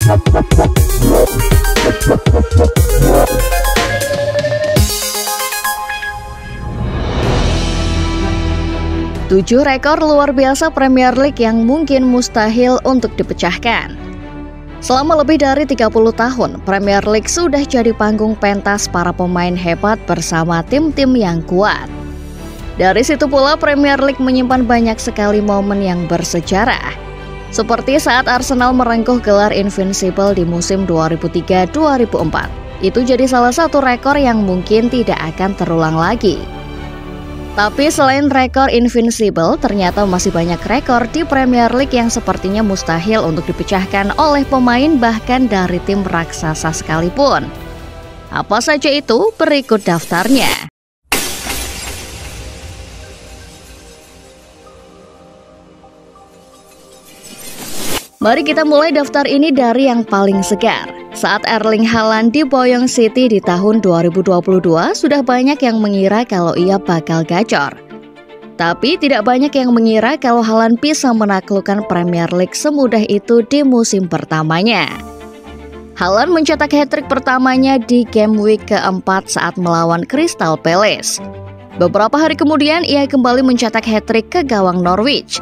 Tujuh rekor luar biasa Premier League yang mungkin mustahil untuk dipecahkan. Selama lebih dari 30 tahun, Premier League sudah jadi panggung pentas para pemain hebat bersama tim-tim yang kuat. Dari situ pula Premier League menyimpan banyak sekali momen yang bersejarah. Seperti saat Arsenal merengkuh gelar Invincible di musim 2003-2004. Itu jadi salah satu rekor yang mungkin tidak akan terulang lagi. Tapi selain rekor Invincible, ternyata masih banyak rekor di Premier League yang sepertinya mustahil untuk dipecahkan oleh pemain bahkan dari tim raksasa sekalipun. Apa saja itu? Berikut daftarnya. Mari kita mulai daftar ini dari yang paling segar. Saat Erling Haaland diboyong City di tahun 2022, sudah banyak yang mengira kalau ia bakal gacor. Tapi tidak banyak yang mengira kalau Haaland bisa menaklukkan Premier League semudah itu di musim pertamanya. Haaland mencetak hat-trick pertamanya di game week keempat saat melawan Crystal Palace. Beberapa hari kemudian ia kembali mencetak hat-trick ke gawang Norwich.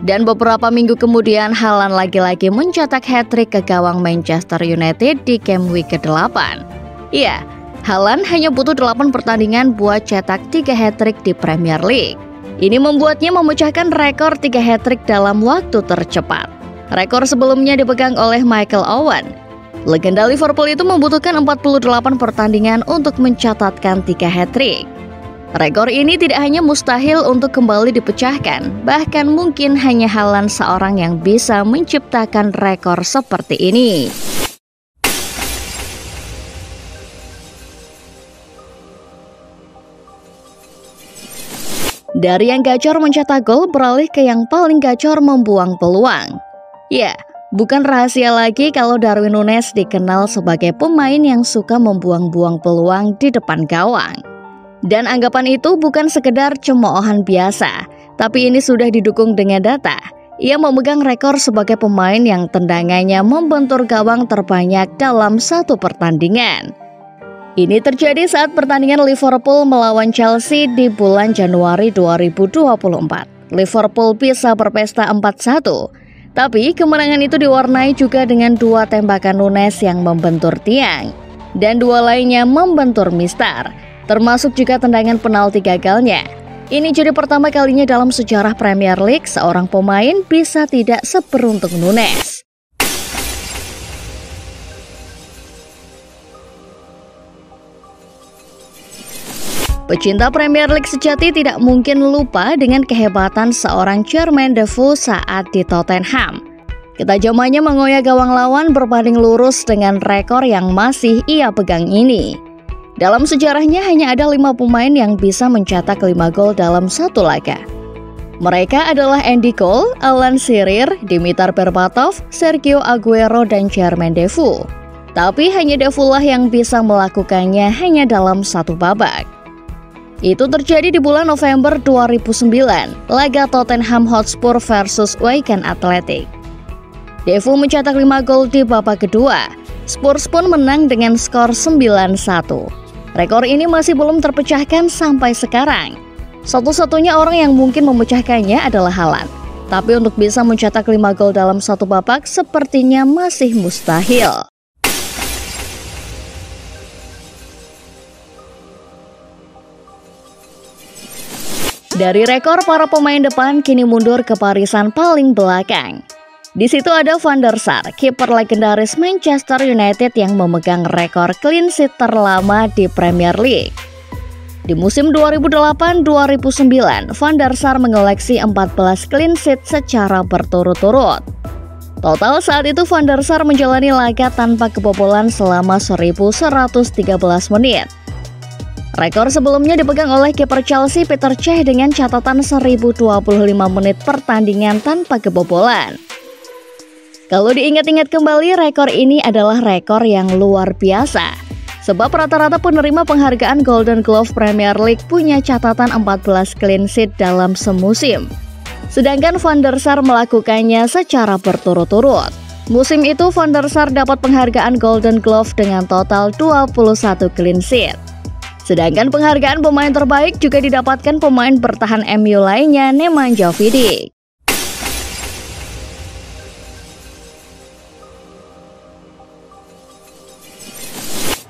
Dan beberapa minggu kemudian Haaland lagi-lagi mencetak hat-trick ke gawang Manchester United di game week ke-8. Iya, Haaland hanya butuh 8 pertandingan buat cetak 3 hat-trick di Premier League. Ini membuatnya memecahkan rekor 3 hat-trick dalam waktu tercepat. Rekor sebelumnya dipegang oleh Michael Owen. Legenda Liverpool itu membutuhkan 48 pertandingan untuk mencatatkan 3 hat-trick. Rekor ini tidak hanya mustahil untuk kembali dipecahkan, bahkan mungkin hanya Haaland seorang yang bisa menciptakan rekor seperti ini. Dari yang gacor mencetak gol beralih ke yang paling gacor membuang peluang. Ya, bukan rahasia lagi kalau Darwin Núñez dikenal sebagai pemain yang suka membuang-buang peluang di depan gawang. Dan anggapan itu bukan sekedar cemoohan biasa, tapi ini sudah didukung dengan data. Ia memegang rekor sebagai pemain yang tendangannya membentur gawang terbanyak dalam satu pertandingan. Ini terjadi saat pertandingan Liverpool melawan Chelsea di bulan Januari 2024. Liverpool bisa berpesta 4-1, tapi kemenangan itu diwarnai juga dengan 2 tembakan Núñez yang membentur tiang, dan 2 lainnya membentur mistar. Termasuk juga tendangan penalti gagalnya. Ini jadi pertama kalinya dalam sejarah Premier League seorang pemain bisa tidak seberuntung Núñez. Pecinta Premier League sejati tidak mungkin lupa dengan kehebatan seorang Jermaine Defoe saat di Tottenham. Ketajamannya mengoyak gawang lawan berbanding lurus dengan rekor yang masih ia pegang ini. Dalam sejarahnya hanya ada 5 pemain yang bisa mencetak 5 gol dalam satu laga. Mereka adalah Andy Cole, Alan Shearer, Dimitar Berbatov, Sergio Aguero, dan Jermaine Defoe. Tapi hanya Defoe lah yang bisa melakukannya hanya dalam satu babak. Itu terjadi di bulan November 2009, laga Tottenham Hotspur versus Wigan Athletic. Defoe mencetak 5 gol di babak kedua. Spurs pun menang dengan skor 9-1. Rekor ini masih belum terpecahkan sampai sekarang. Satu-satunya orang yang mungkin memecahkannya adalah Haaland. Tapi untuk bisa mencetak 5 gol dalam satu babak sepertinya masih mustahil. Dari rekor para pemain depan kini mundur ke barisan paling belakang. Di situ ada Van der Sar, kiper legendaris Manchester United yang memegang rekor clean sheet terlama di Premier League. Di musim 2008-2009, Van der Sar mengoleksi 14 clean sheet secara berturut-turut. Total saat itu Van der Sar menjalani laga tanpa kebobolan selama 1113 menit. Rekor sebelumnya dipegang oleh kiper Chelsea Peter Cech dengan catatan 1025 menit pertandingan tanpa kebobolan. Kalau diingat-ingat kembali, rekor ini adalah rekor yang luar biasa. Sebab rata-rata penerima penghargaan Golden Glove Premier League punya catatan 14 clean sheet dalam semusim. Sedangkan Van der Sar melakukannya secara berturut-turut. Musim itu Van der Sar dapat penghargaan Golden Glove dengan total 21 clean sheet. Sedangkan penghargaan pemain terbaik juga didapatkan pemain bertahan MU lainnya, Nemanja Vidic.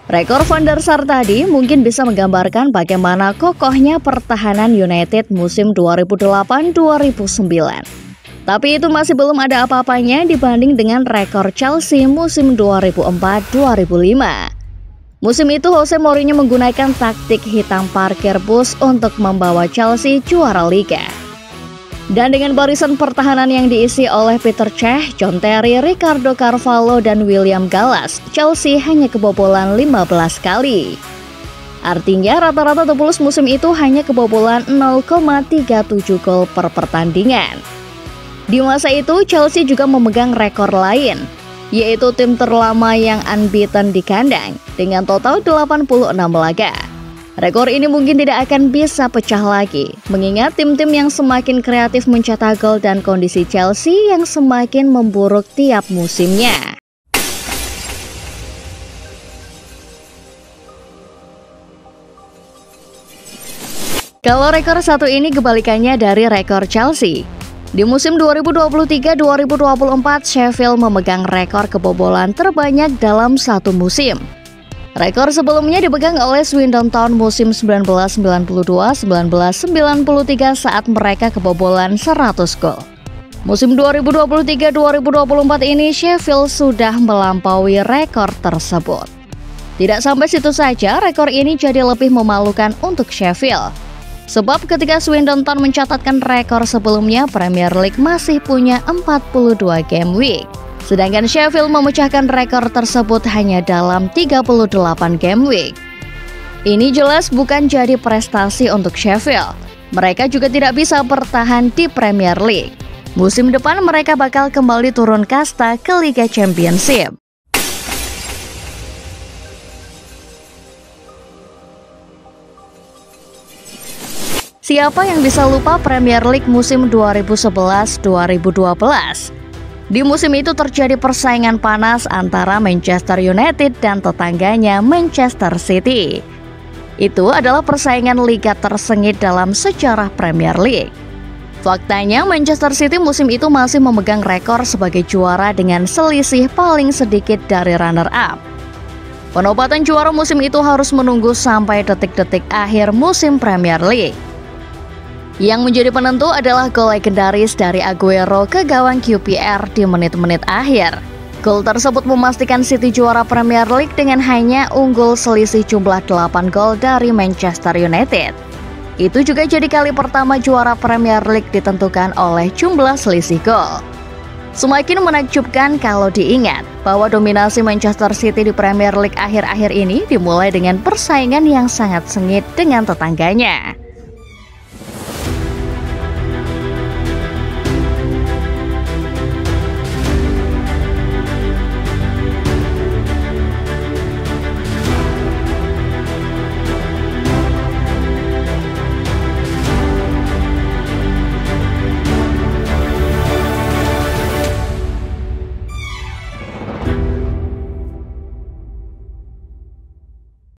Rekor Van der Sar tadi mungkin bisa menggambarkan bagaimana kokohnya pertahanan United musim 2008-2009. Tapi itu masih belum ada apa-apanya dibanding dengan rekor Chelsea musim 2004-2005. Musim itu Jose Mourinho menggunakan taktik hitam parkir bus untuk membawa Chelsea juara Liga. Dan dengan barisan pertahanan yang diisi oleh Peter Cech, John Terry, Ricardo Carvalho, dan William Gallas, Chelsea hanya kebobolan 15 kali. Artinya rata-rata The Blues musim itu hanya kebobolan 0,37 gol per pertandingan. Di masa itu, Chelsea juga memegang rekor lain, yaitu tim terlama yang unbeaten di kandang dengan total 86 laga. Rekor ini mungkin tidak akan bisa pecah lagi, mengingat tim-tim yang semakin kreatif mencetak gol dan kondisi Chelsea yang semakin memburuk tiap musimnya. Kalau rekor satu ini kebalikannya dari rekor Chelsea. Di musim 2023-2024, Sheffield memegang rekor kebobolan terbanyak dalam satu musim. Rekor sebelumnya dipegang oleh Swindon Town musim 1992-1993 saat mereka kebobolan 100 gol. Musim 2023-2024 ini Sheffield sudah melampaui rekor tersebut. Tidak sampai situ saja, rekor ini jadi lebih memalukan untuk Sheffield. Sebab ketika Swindon Town mencatatkan rekor sebelumnya, Premier League masih punya 42 game week. Sedangkan Sheffield memecahkan rekor tersebut hanya dalam 38 game week. Ini jelas bukan jadi prestasi untuk Sheffield. Mereka juga tidak bisa bertahan di Premier League. Musim depan mereka bakal kembali turun kasta ke Liga Championship. Siapa yang bisa lupa Premier League musim 2011-2012? Di musim itu terjadi persaingan panas antara Manchester United dan tetangganya Manchester City. Itu adalah persaingan liga tersengit dalam sejarah Premier League. Faktanya Manchester City musim itu masih memegang rekor sebagai juara dengan selisih paling sedikit dari runner-up. Penobatan juara musim itu harus menunggu sampai detik-detik akhir musim Premier League. Yang menjadi penentu adalah gol legendaris dari Aguero ke gawang QPR di menit-menit akhir. Gol tersebut memastikan City juara Premier League dengan hanya unggul selisih jumlah 8 gol dari Manchester United. Itu juga jadi kali pertama juara Premier League ditentukan oleh jumlah selisih gol. Semakin menakjubkan kalau diingat bahwa dominasi Manchester City di Premier League akhir-akhir ini dimulai dengan persaingan yang sangat sengit dengan tetangganya.